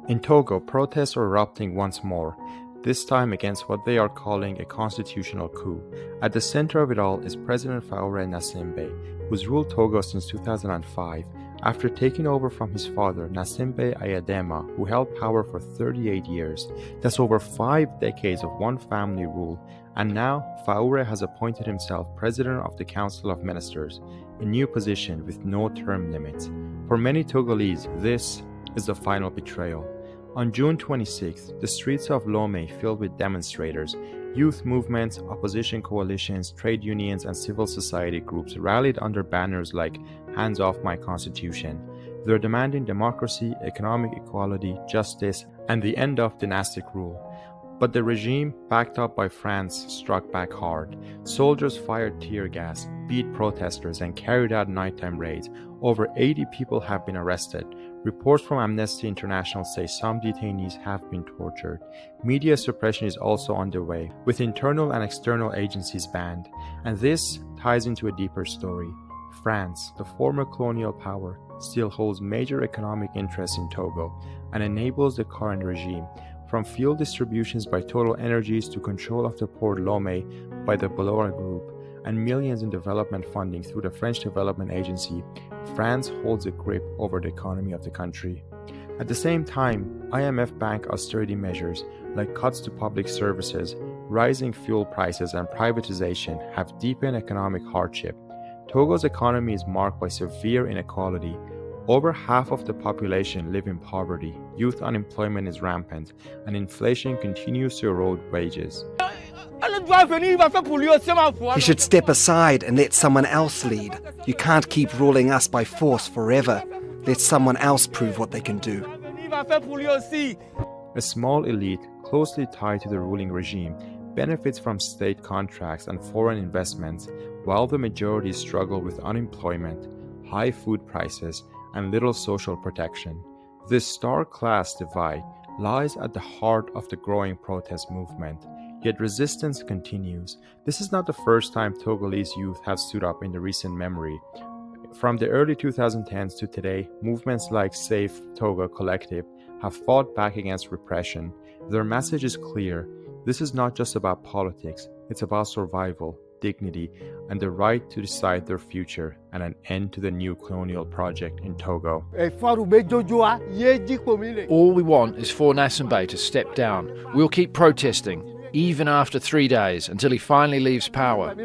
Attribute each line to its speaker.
Speaker 1: In Togo, protests are erupting once more, this time against what they are calling a constitutional coup. At the center of it all is President Faure Gnassingbé, who's ruled Togo since 2005, after taking over from his father, Gnassingbé Ayadema, who held power for 38 years. That's over 5 decades of one family rule, and now Faure has appointed himself President of the Council of Ministers, a new position with no term limits. For many Togolese, this is the final betrayal. On June 26th, the streets of Lomé filled with demonstrators. Youth movements, opposition coalitions, trade unions, and civil society groups rallied under banners like "Hands off my constitution." They're demanding democracy, economic equality, justice, and the end of dynastic rule. But the regime, backed up by France, struck back hard. Soldiers fired tear gas, beat protesters, and carried out nighttime raids. Over 80 people have been arrested. Reports from Amnesty International say some detainees have been tortured. Media suppression is also underway, with internal and external agencies banned. And this ties into a deeper story. France, the former colonial power, still holds major economic interests in Togo and enables the current regime. From fuel distributions by Total Energies to control of the port Lomé by the Bolloré Group, and millions in development funding through the French Development Agency, France holds a grip over the economy of the country. At the same time, IMF bank austerity measures like cuts to public services, rising fuel prices, and privatization have deepened economic hardship. Togo's economy is marked by severe inequality. Over half of the population live in poverty, youth unemployment is rampant, and inflation continues to erode wages.
Speaker 2: He should step aside and let someone else lead. You can't keep ruling us by force forever. Let someone else prove what they can do.
Speaker 1: A small elite, closely tied to the ruling regime, benefits from state contracts and foreign investments, while the majority struggle with unemployment, high food prices, and little social protection. This stark class divide lies at the heart of the growing protest movement. Yet resistance continues. This is not the first time Togolese youth have stood up in the recent memory. From the early 2010s to today, movements like Save Togo Collective have fought back against repression. Their message is clear. This is not just about politics, it's about survival, dignity, and the right to decide their future, and an end to the new colonial project in Togo.
Speaker 3: All we want is for Gnassingbé to step down. We'll keep protesting, even after 3 days, until he finally leaves power.